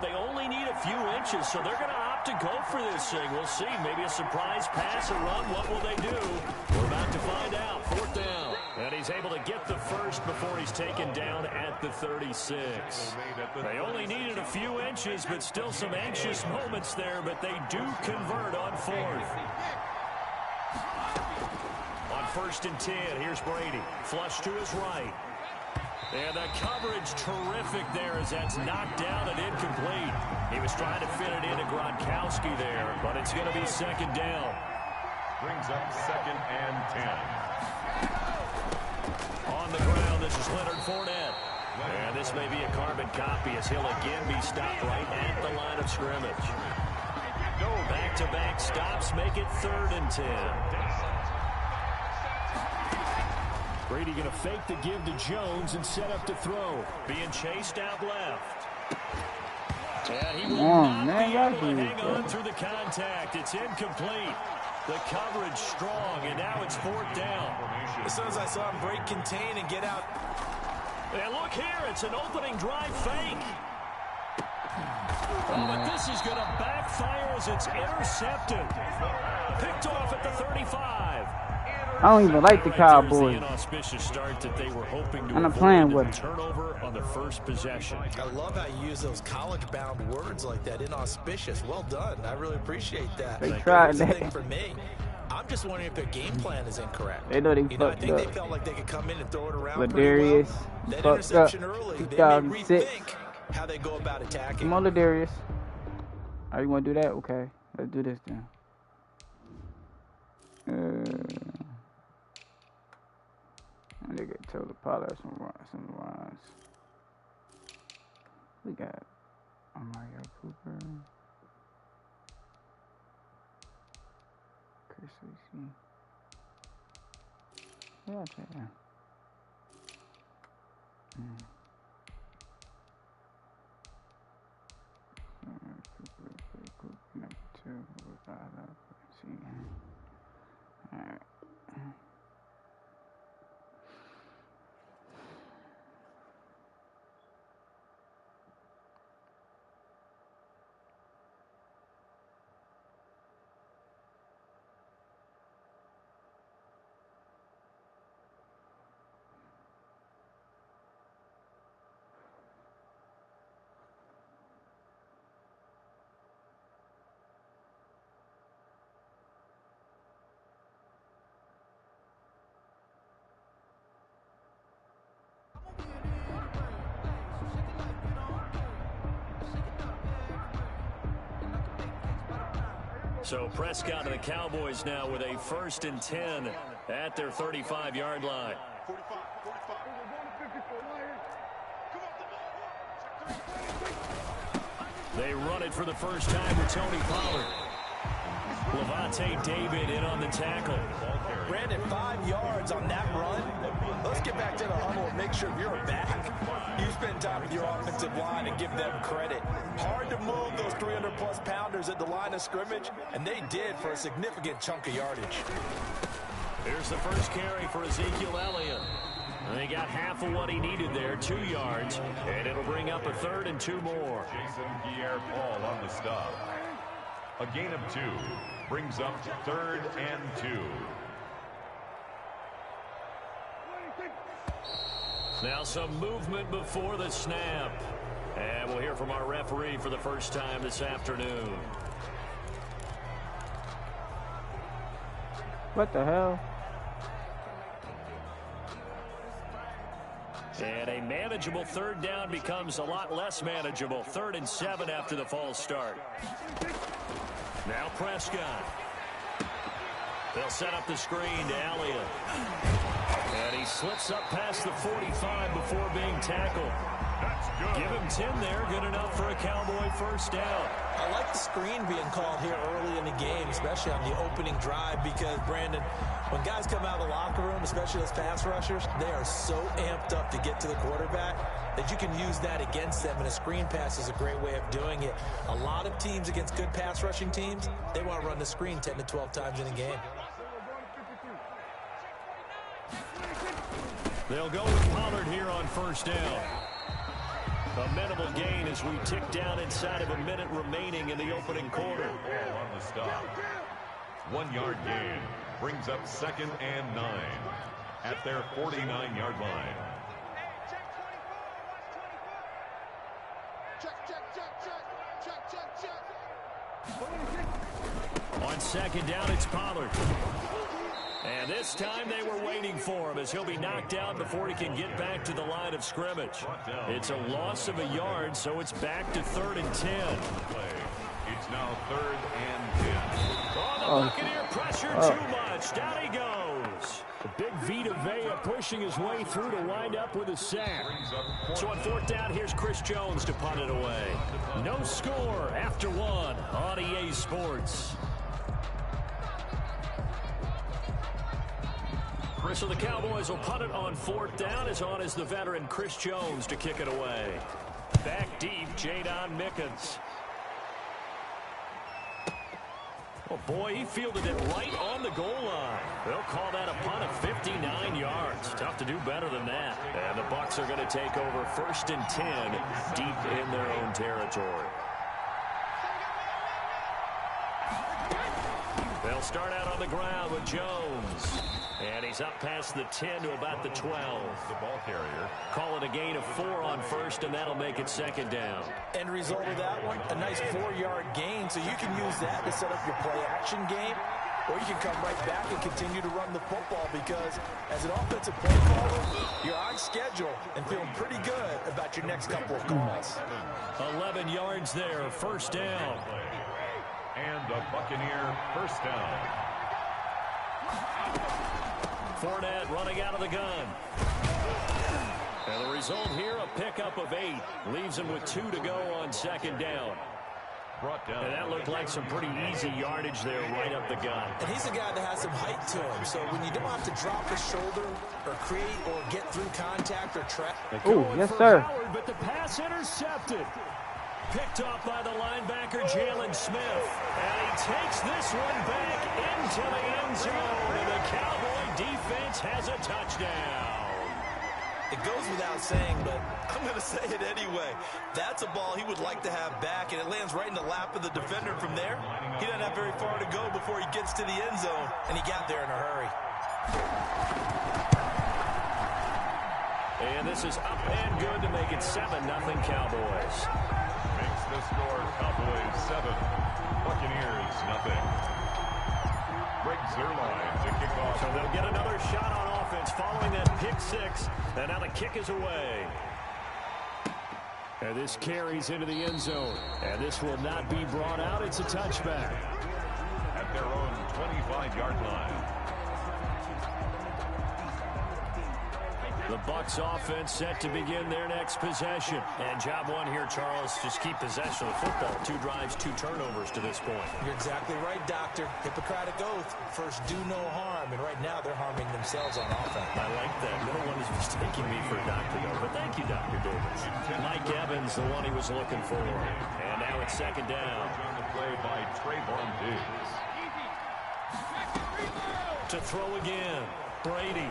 They only need a few inches, so they're going to opt to go for this thing. We'll see. Maybe a surprise pass or run. What will they do? We're about to find out. 4th down. And he's able to get the first before he's taken down at the 36. They only needed a few inches, but still some anxious moments there, but they do convert on 4th. On 1st and 10, here's Brady. Flush to his right. And the coverage terrific there as that's knocked down and incomplete. He was trying to fit it into Gronkowski there, but it's going to be 2nd down. Brings up 2nd and 10. On the ground, this is Leonard Fournette. And this may be a carbon copy as he'll again be stopped right at the line of scrimmage. Back-to-back stops make it 3rd and 10. Brady going to fake the give to Jones and set up to throw. Being chased out left. And he will not be able to hang on through the contact. It's incomplete. The coverage strong, and now it's 4th down. As soon as I saw him break contain and get out. And look here, it's an opening drive fake. Oh, but this is going to backfire as it's intercepted. Picked off at the 35. I don't even like the Cowboys. I'm not playing with them. Turnover on the first possession. I love how you use those college-bound words like that. Inauspicious. Well done. I really appreciate that. They tried the that. thing for me, I'm just wondering if their game plan is incorrect. They know they I fucked think up. they felt like they could come in and throw it around Ladarius pretty well. That fucked up. interception early, they may 2006. rethink how they go about attacking. Come on, Ladarius. Oh, you want to do that? Okay. Let's do this then. Nigga told the Pollard some runs. We got Mario Cooper. Chris Lucy. Yeah, I'll try that. Cooper, number 2. Alright. So Prescott and the Cowboys now with a 1st and 10 at their 35-yard line. They run it for the first time with Tony Pollard. Levante David in on the tackle. Brandon, 5 yards on that run. Let's get back to the huddle and make sure you're back. You spend time with your offensive line and give them credit. Hard to move those 300-plus pounders at the line of scrimmage, and they did for a significant chunk of yardage. Here's the first carry for Ezekiel Elliott. And he got half of what he needed there, 2 yards, and it'll bring up a 3rd and 2 more. Jason Pierre-Paul on the stop. A gain of 2 brings up 3rd and 2. Now some movement before the snap. And we'll hear from our referee for the first time this afternoon. What the hell? And a manageable 3rd down becomes a lot less manageable. 3rd and 7 after the false start. Now Prescott. They'll set up the screen to Elliott. And he slips up past the 45 before being tackled. Give him 10 there. Good enough for a Cowboy 1st down. I like the screen being called here early in the game, especially on the opening drive, because, Brandon, when guys come out of the locker room, especially those pass rushers, they are so amped up to get to the quarterback that you can use that against them, and a screen pass is a great way of doing it. A lot of teams against good pass rushing teams, they want to run the screen 10 to 12 times in a game. They'll go with Pollard here on 1st down. A minimal gain as we tick down inside of a minute remaining in the opening quarter. Ball on the stop. 1 yard gain brings up 2nd and 9 at their 49-yard line. On 2nd down, it's Pollard. And this time they were waiting for him as he'll be knocked down before he can get back to the line of scrimmage. It's a loss of a yard, so it's back to 3rd and 10. It's now 3rd and 10. Oh, the Buccaneer pressure too much. Down he goes. The big Vita Vea pushing his way through to wind up with a sack. So on 4th down, here's Chris Jones to punt it away. No score after 1 on EA Sports. So the Cowboys will punt it on 4th down. As on is the veteran Chris Jones to kick it away. Back deep, Jadon Mickens. Oh, boy, he fielded it right on the goal line. They'll call that a punt of 59 yards. Tough to do better than that. And the Bucs are going to take over 1st and 10 deep in their own territory. They'll start out on the ground with Jones. And he's up past the 10 to about the 12. The ball carrier. Call it a gain of 4 on 1st, and that'll make it 2nd down. End result of that one, a nice 4-yard gain, so you can use that to set up your play-action game, or you can come right back and continue to run the football because as an offensive play caller, you're on schedule and feeling pretty good about your next couple of calls. 11 yards there, 1st down. And a Buccaneer 1st down. Fournette running out of the gun. And the result here, a pickup of 8. Leaves him with 2 to go on 2nd down. Brought down. And that looked like some pretty easy yardage there right up the gut. And he's a guy that has some height to him, so when you don't have to drop his shoulder or create or get through contact or trap. Oh, yes, sir. Howard, but the pass intercepted. Picked off by the linebacker, Jalen Smith. And he takes this one back into the end zone. And the Cowboy defense has a touchdown. It goes without saying, but I'm going to say it anyway. That's a ball he would like to have back, and it lands right in the lap of the defender from there. He doesn't have very far to go before he gets to the end zone, and he got there in a hurry. And this is up and good to make it 7-0 Cowboys. Makes the score Cowboys 7, Buccaneers nothing. Greg Zuerlein to kick off. So they'll get another shot on offense following that pick 6. And now the kick is away. And this carries into the end zone. And this will not be brought out. It's a touchback. At their own 25-yard line. The Bucs offense set to begin their next possession. And job 1 here, Charles, just keep possession of the football. 2 drives, 2 turnovers to this point. You're exactly right, Doctor. Hippocratic oath. First, do no harm. And right now, they're harming themselves on offense. I like that. No one is mistaking me for a doctor, though. But thank you, Dr. Davis. Mike Evans, the one he was looking for. And now it's 2nd down. On the play by Trayvon Diggs. To throw again. Brady.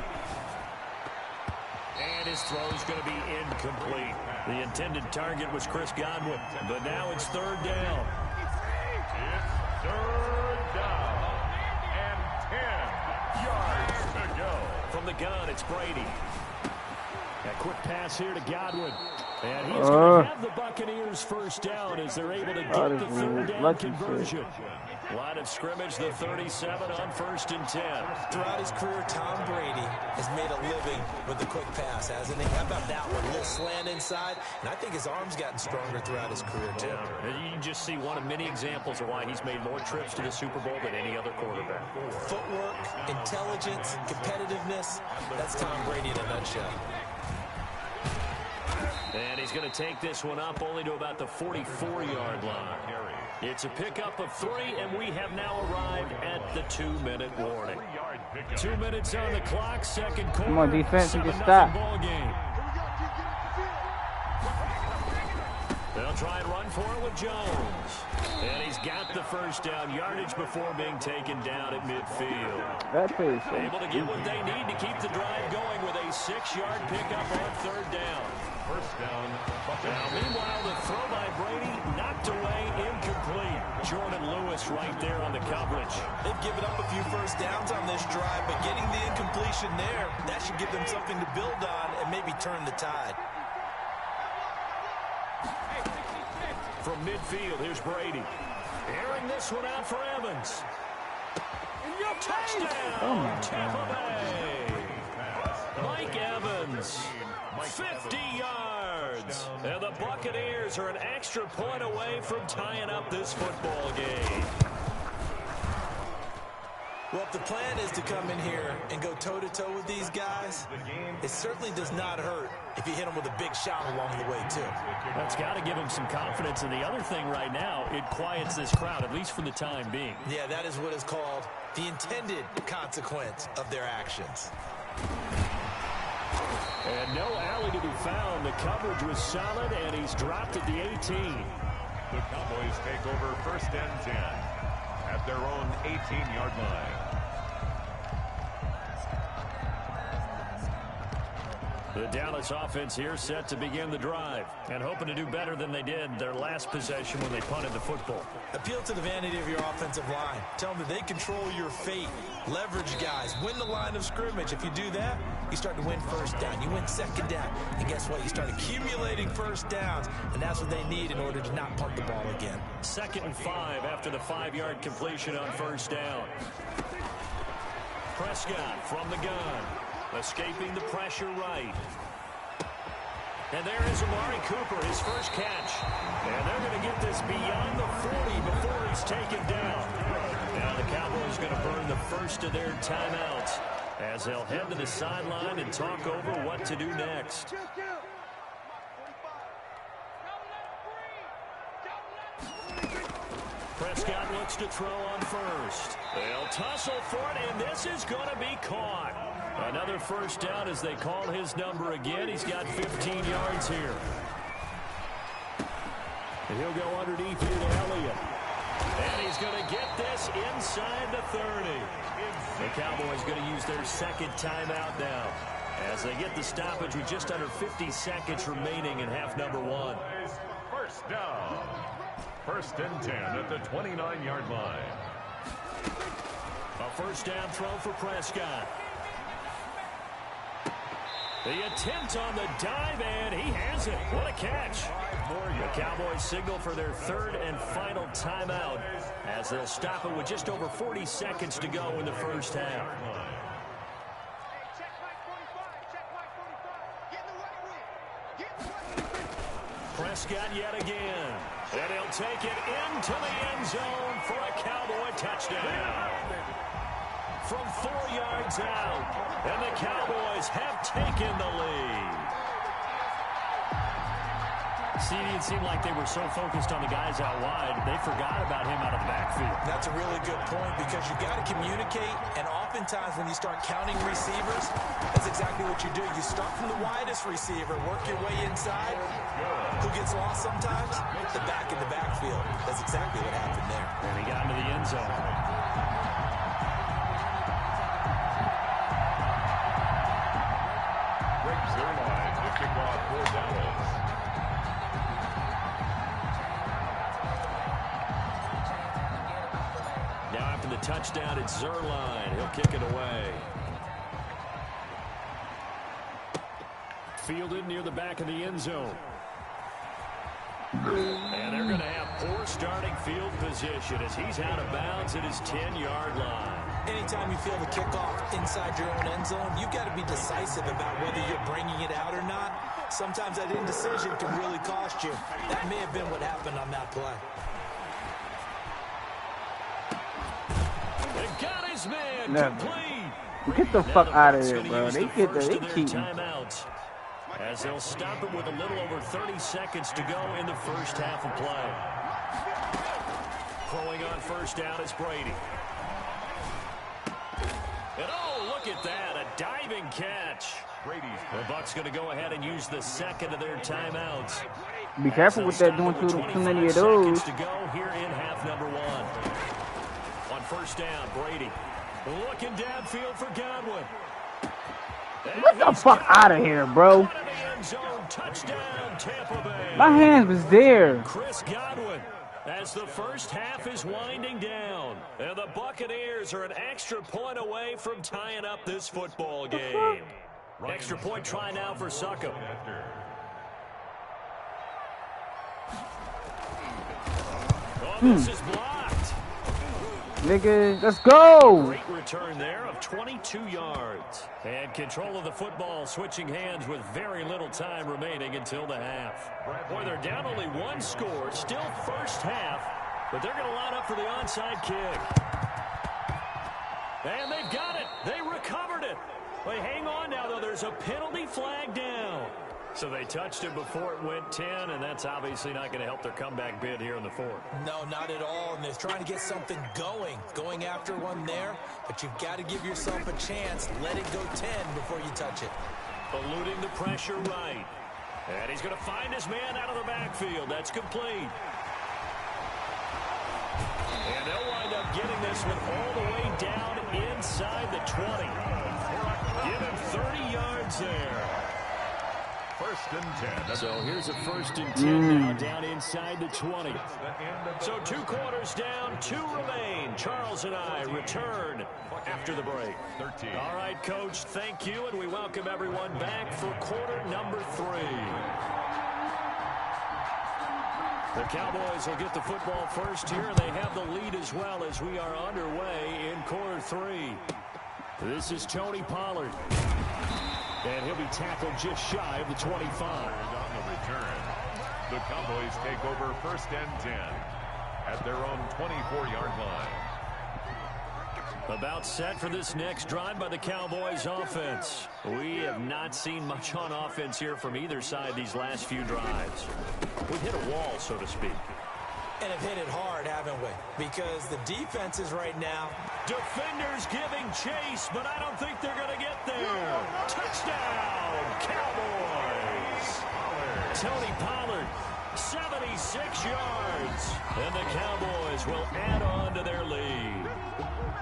And his throw's going to be incomplete. The intended target was Chris Godwin. But now it's 3rd down. It's 3rd down. And 10 yards to go. From the gun, it's Brady. A quick pass here to Godwin. And he's going to have the Buccaneers 1st down as they're able to get the 3rd down conversion. Line of scrimmage, the 37 on 1st and 10. Throughout his career, Tom Brady has made a living with the quick pass, hasn't he? How about that one? A little slant inside, and I think his arm's gotten stronger throughout his career, too. And you can just see one of many examples of why he's made more trips to the Super Bowl than any other quarterback. Footwork, intelligence, competitiveness, that's Tom Brady in a nutshell. And he's going to take this one up only to about the 44-yard line. It's a pickup of 3, and we have now arrived at the 2-minute warning. 2 minutes on the clock, 2nd quarter. Come on, defense, you can 7-0 stop. ball game. They'll try and run for it with Jones. And he's got the 1st down yardage before being taken down at midfield. That plays Able to get what they need to keep the drive going with a 6-yard pickup on 3rd down. First down. Now, meanwhile, the throw by Brady knocked away, incomplete. Jordan Lewis right there on the coverage. They've given up a few first downs on this drive, but getting the incompletion there, that should give them something to build on and maybe turn the tide. From midfield, here's Brady. Airing this one out for Evans. Touchdown, Tampa Bay. Mike Evans, 50 yards. And the Buccaneers are an extra point away from tying up this football game. Well, if the plan is to come in here and go toe-to-toe with these guys, it certainly does not hurt if you hit them with a big shot along the way, too. That's got to give them some confidence. And the other thing right now, it quiets this crowd, at least for the time being. Yeah, that is what is called the intended consequence of their actions. And no alley to be found. The coverage was solid, and he's dropped at the 18. The Cowboys take over first and 10 at their own 18-yard line. The Dallas offense here set to begin the drive and hoping to do better than they did their last possession when they punted the football. Appeal to the vanity of your offensive line. Tell them that they control your fate. Leverage guys. Win the line of scrimmage. If you do that, you start to win first down. You win second down. And guess what? You start accumulating first downs, and that's what they need in order to not punt the ball again. 2nd and 5 after the 5-yard completion on first down. Prescott from the gun. Escaping the pressure right. And there is Amari Cooper, his first catch. And they're going to get this beyond the 40 before he's taken down. Now the Cowboys going to burn the first of their timeouts as they'll head to the sideline and talk over what to do next. Prescott looks to throw on first. They'll tussle for it, and this is going to be caught. Another first down as they call his number again. He's got 15 yards here. And he'll go underneath here to Elliott. And he's going to get this inside the 30. The Cowboys going to use their second timeout now as they get the stoppage with just under 50 seconds remaining in half number 1. First down. First and 10 at the 29-yard line. A first down throw for Prescott. The attempt on the dive, and he has it. What a catch. The Cowboys signal for their third and final timeout as they'll stop it with just over 40 seconds to go in the first half. Prescott yet again. And he'll take it into the end zone for a Cowboy touchdown. From 4 yards out, and the Cowboys have taken the lead. See, it seemed like they were so focused on the guys out wide, they forgot about him out of the backfield. That's a really good point because you got to communicate, and oftentimes when you start counting receivers, that's exactly what you do. You start from the widest receiver, work your way inside. Who gets lost sometimes? The back in the backfield. That's exactly what happened there. And he got into the end zone. Now after the touchdown, it's Zerline. He'll kick it away. Fielded near the back of the end zone. And they're going to have poor starting field position as he's out of bounds at his 10-yard line. Anytime you feel the kickoff inside your own end zone, you've got to be decisive about whether you're bringing it out or not. Sometimes that indecision can really cost you. That may have been what happened on that play. They got his man complete. Get the fuck out of here, bro. They keep timeouts as they'll stop it with a little over 30 seconds to go in the first half of play. Throwing on first down is Brady. And oh, look at that, a diving catch. The Bucs going to go ahead and use the second of their timeouts. Be careful with that, doing too many of those. To go here in half number 1. On first down, Brady looking downfield for Godwin. Get the fuck out of here, bro. Touchdown, Tampa Bay. My hands was there. Chris Godwin, as the first half is winding down. And the Buccaneers are an extra point away from tying up this football game. Extra point try now for Succop. Oh, this is blocked. Nigga, let's go. Great return there of 22 yards. And control of the football switching hands with very little time remaining until the half. Boy, they're down only one score, still first half, but they're going to line up for the onside kick. And they've got it. They recovered it. Wait, hang on now, though. There's a penalty flag down. So they touched it before it went 10, and that's obviously not going to help their comeback bid here in the fourth. No, not at all. And they're trying to get something going after one there. But you've got to give yourself a chance. Let it go 10 before you touch it. Eluding the pressure right. And he's going to find his man out of the backfield. That's complete. And they'll wind up getting this one all the way down inside the 20. Give him 30 yards there. First and 10. So here's a first and 10 now down inside the 20. So 2 quarters down, 2 remain. Charles and I return after the break. 13. All right, Coach, thank you, and we welcome everyone back for quarter number 3. The Cowboys will get the football first here, and they have the lead as well as we are underway in quarter 3. This is Tony Pollard. And he'll be tackled just shy of the 25. On the return, the Cowboys take over first and 10 at their own 24-yard line. About set for this next drive by the Cowboys offense. We have not seen much on offense here from either side these last few drives. We've hit a wall, so to speak. And have hit it hard, haven't we? Because the defenses right now. Defenders giving chase, but I don't think they're going to get there. Touchdown, Cowboys. Tony Pollard, 76 yards. And the Cowboys will add on to their lead.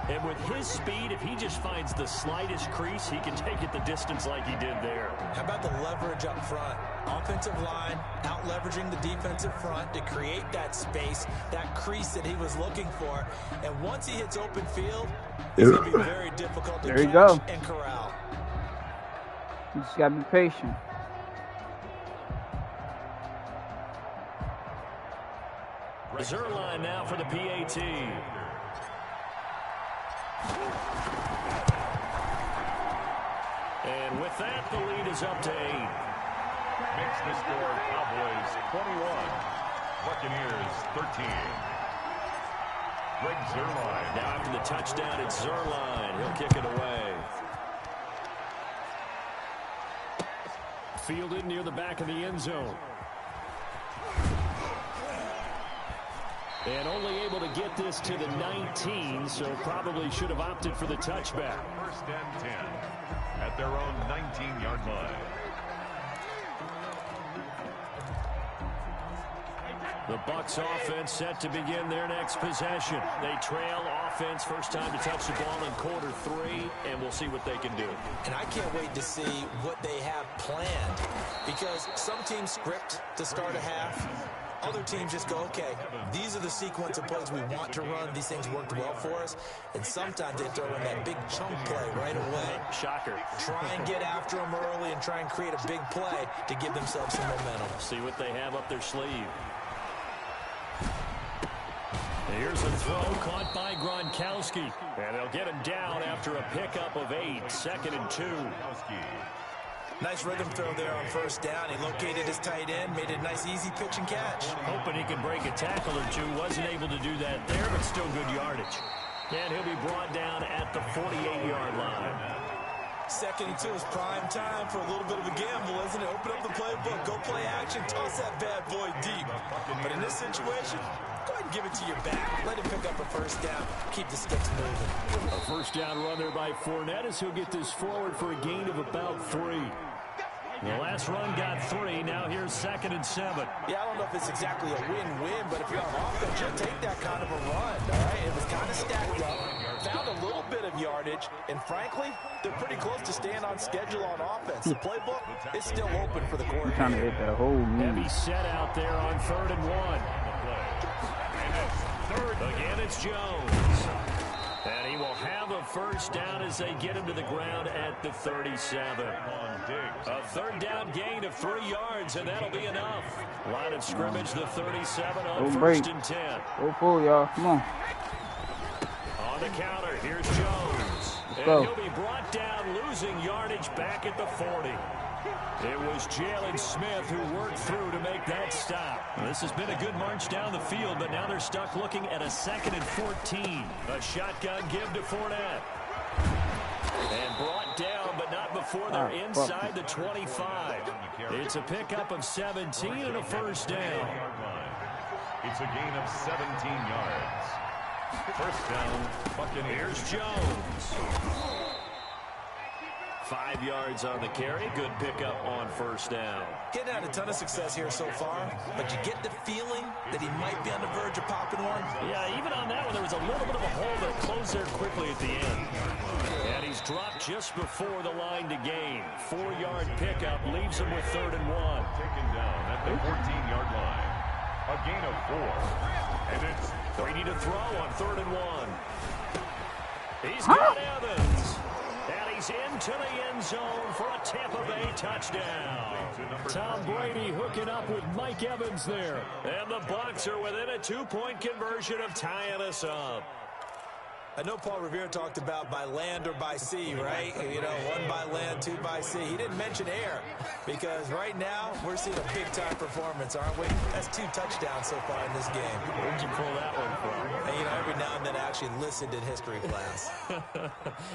And with his speed, if he just finds the slightest crease, he can take it the distance like he did there. How about the leverage up front? Offensive line out leveraging the defensive front to create that space, that crease that he was looking for. And once he hits open field, it's going to be very difficult to catch and corral. You just got to be patient. Reserve line now for the PAT. And with that, the lead is up to 8. Makes the score Cowboys 21, Buccaneers 13. Greg Zuerlein. Now after the touchdown, it's Zuerlein. He'll kick it away. Fielded near the back of the end zone. And only able to get this to the 19, so probably should have opted for the touchback. First and 10 at their own 19-yard line. The Bucs offense set to begin their next possession. They trail offense first time to touch the ball in quarter 3, and we'll see what they can do. And I can't wait to see what they have planned, because some teams script to start a half. Other teams just go, okay, these are the sequence of plays we want to run. These things worked well for us. And sometimes they throw in that big chunk play right away. Shocker. Try and get after them early and try and create a big play to give themselves some momentum. See what they have up their sleeve. Here's a throw caught by Gronkowski. And they'll get him down after a pickup of 8. 2nd and 2. Nice rhythm throw there on first down. He located his tight end, made it a nice, easy pitch and catch. Hoping he could break a tackle or two. Wasn't able to do that there, but still good yardage. And he'll be brought down at the 48-yard line. 2nd and 2 is prime time for a little bit of a gamble, isn't it? Open up the playbook, go play action, toss that bad boy deep. But in this situation, go ahead and give it to your back. Let him pick up a first down. Keep the sticks moving. A first down run there by Fournette as he'll get this forward for a gain of about 3. The last run got 3. Now here's 2nd and 7. Yeah, I don't know if it's exactly a win-win, but if you're on offense, you'll take that kind of a run, all right? It was kind of stacked up. Found a little bit of yardage. yardage, and frankly, they're pretty close to staying on schedule on offense. The playbook is still open for the quarterback. Trying to hit that whole Heavy set out there on 3rd and 1. Again, it's Jones. And he will have a first down as they get him to the ground at the 37. A 3rd down gain of 3 yards, and that'll be enough. Line of scrimmage, the 37 on 1st and 10. Go full, y'all. Come on. On the counter, here's Jones. And he'll be brought down, losing yardage back at the 40. It was Jalen Smith who worked through to make that stop. This has been a good march down the field, but now they're stuck looking at a 2nd and 14. A shotgun give to Fournette. And brought down, but not before they're inside the 25. It's a pickup of 17 and a first down. It's a gain of 17 yards. First down, Buccaneers. Jones. 5 yards on the carry. Good pickup on first down. Getting had a ton of success here so far, but you get the feeling that he might be on the verge of popping one. Yeah, even on that one, there was a little bit of a hole that closed there quickly at the end. And he's dropped just before the line to gain. 4-yard pickup leaves him with 3rd and 1. Taken down at the 14-yard line. A gain of 4. And it's Brady to throw on 3rd and 1. He's got Evans. And he's into the end zone for a Tampa Bay touchdown. Tom Brady hooking up with Mike Evans there. And the Bucs are within a 2-point conversion of tying us up. I know Paul Revere talked about by land or by sea, right? You know, 1 by land, 2 by sea. He didn't mention air because right now we're seeing a big-time performance, aren't we? That's 2 touchdowns so far in this game. Where'd you pull that one from? And, you know, every now and then I actually listened in history class.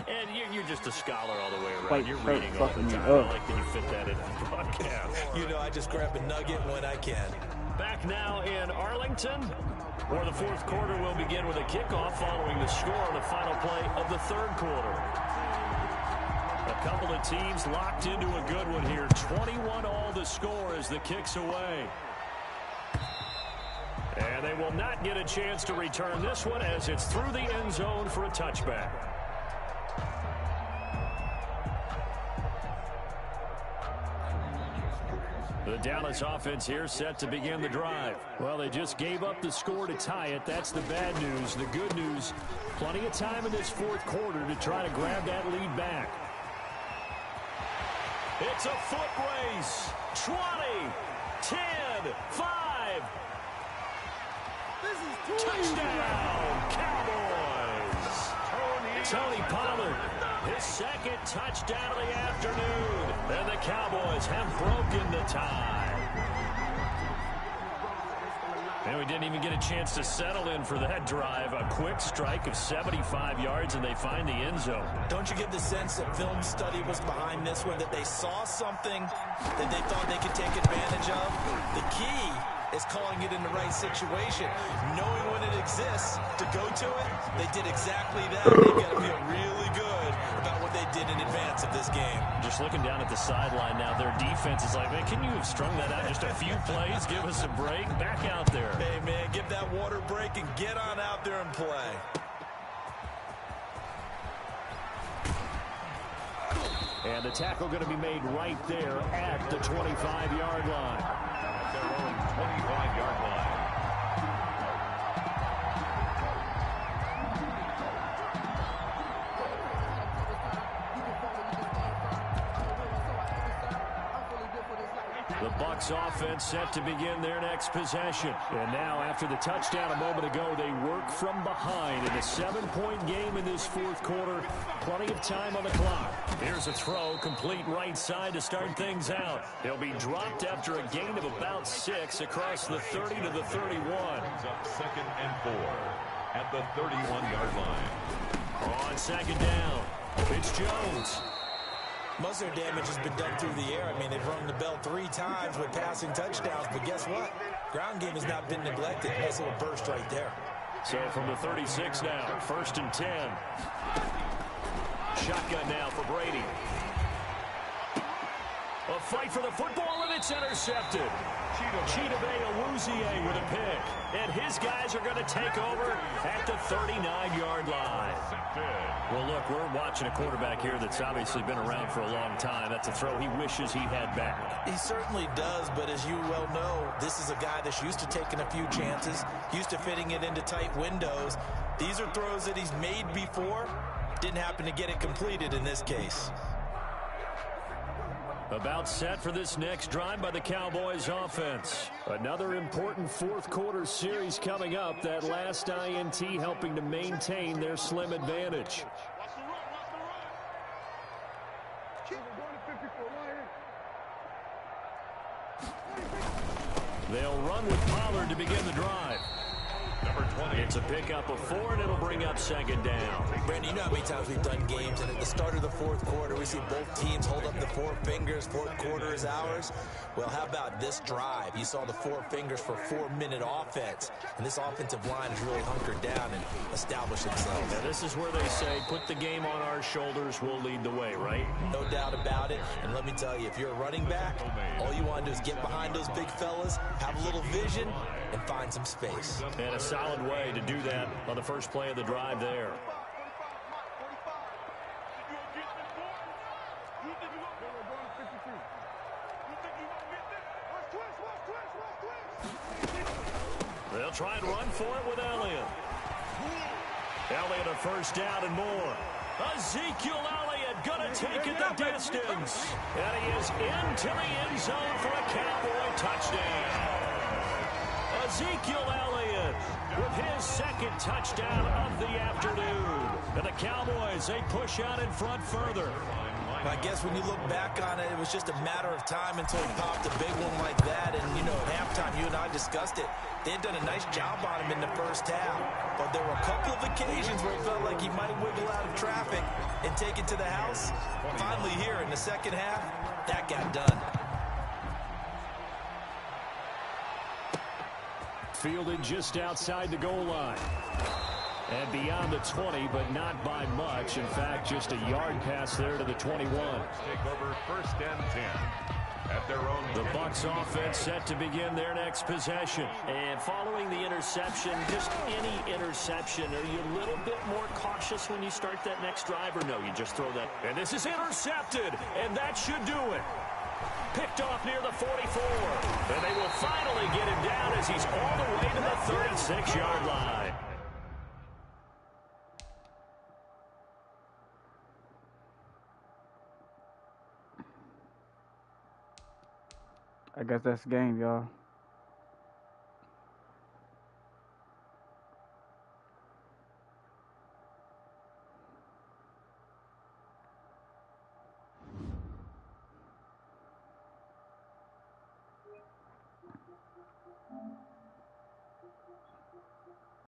And you're just a scholar all the way around. You're reading all the time. I like that you fit that in the broadcast. You know, I just grab a nugget when I can. Back now in Arlington, where the 4th quarter will begin with a kickoff following the score on the final play of the 3rd quarter. A couple of teams locked into a good one here. 21-all the score as the kick's away. And they will not get a chance to return this one as it's through the end zone for a touchback. The Dallas offense here set to begin the drive. Well, they just gave up the score to tie it. That's the bad news. The good news, plenty of time in this 4th quarter to try to grab that lead back. It's a foot race. 20, 10, 5. Touchdown, Cowboys. Tony Pollard, his 2nd touchdown of the afternoon. And the Cowboys have broken the tie. And we didn't even get a chance to settle in for that drive. A quick strike of 75 yards, and they find the end zone. Don't you get the sense that film study was behind this one, that they saw something that they thought they could take advantage of? The key is calling it in the right situation, knowing when it exists to go to it. They did exactly that. They've got to feel really good about what they did in advance of this game. Just looking down at the sideline now, their defense is like, man, can you have strung that out just a few plays? Give us a break. Back out there. Hey, man, give that water break and get on out there and play. And the tackle going to be made right there at the 25-yard line. their own 25-yard line. The Bucs offense set to begin their next possession. And now, after the touchdown a moment ago, they work from behind in a 7-point game in this fourth quarter. Plenty of time on the clock. Here's a throw, complete right side to start things out. He'll be dropped after a gain of about 6 across the 30 to the 31. Up 2nd and 4 at the 31-yard line. On second down, it's Jones. Most of their damage has been done through the air. I mean, they've rung the bell 3 times with passing touchdowns, but guess what? Ground game has not been neglected. Nice little burst right there. So from the 36 now, 1st and 10. Shotgun now for Brady. A fight for the football, and It's intercepted. Chidobe Awuzie with a pick. And his guys are going to take over at the 39-yard line. Well, look, we're watching a quarterback here that's obviously been around for a long time. That's a throw he wishes he had back. He certainly does, but as you well know, this is a guy that's used to taking a few chances, used to fitting it into tight windows. These are throws that he's made before. Didn't happen to get it completed in this case. About set for this next drive by the Cowboys offense. Another important fourth quarter series coming up. That last INT helping to maintain their slim advantage. They'll run with Pollard to begin the drive. Number 20. It's a pickup of 4, and it'll bring up second down. Brandon, you know how many times we've done games, and at the start of the fourth quarter, we see both teams hold up the 4 fingers. Fourth quarter is ours. Well, how about this drive? You saw the 4 fingers for 4-minute offense, and this offensive line has really hunkered down and established themselves. Now, this is where they say, put the game on our shoulders, we'll lead the way, right? No doubt about it. And let me tell you, if you're a running back, all you want to do is get behind those big fellas, have a little vision, and find some space. And a solid way to do that on the first play of the drive there. They'll try and run for it with Elliott. Elliott a first down and more. Ezekiel Elliott going to take it the distance. And he is into the end zone for a Cowboy touchdown. Ezekiel Elliott with his second touchdown of the afternoon. And the Cowboys, they push out in front further. I guess when you look back on it, it was just a matter of time until he popped a big one like that. And, you know, at halftime, you and I discussed it. They had done a nice job on him in the first half. But there were a couple of occasions where it felt like he might wiggle out of traffic and take it to the house. Finally here in the second half, that got done. Fielded just outside the goal line. And beyond the 20, but not by much. In fact, just a yard pass there to the 21. Take over first and 10 at their own. The Bucs offense set to begin their next possession. And following the interception, just any interception, are you a little bit more cautious when you start that next drive, or no, you just throw that? And this is intercepted, and that should do it. Picked off near the 44. And they will finally get him down as he's all the way to the 36-yard line. I guess that's the game, y'all.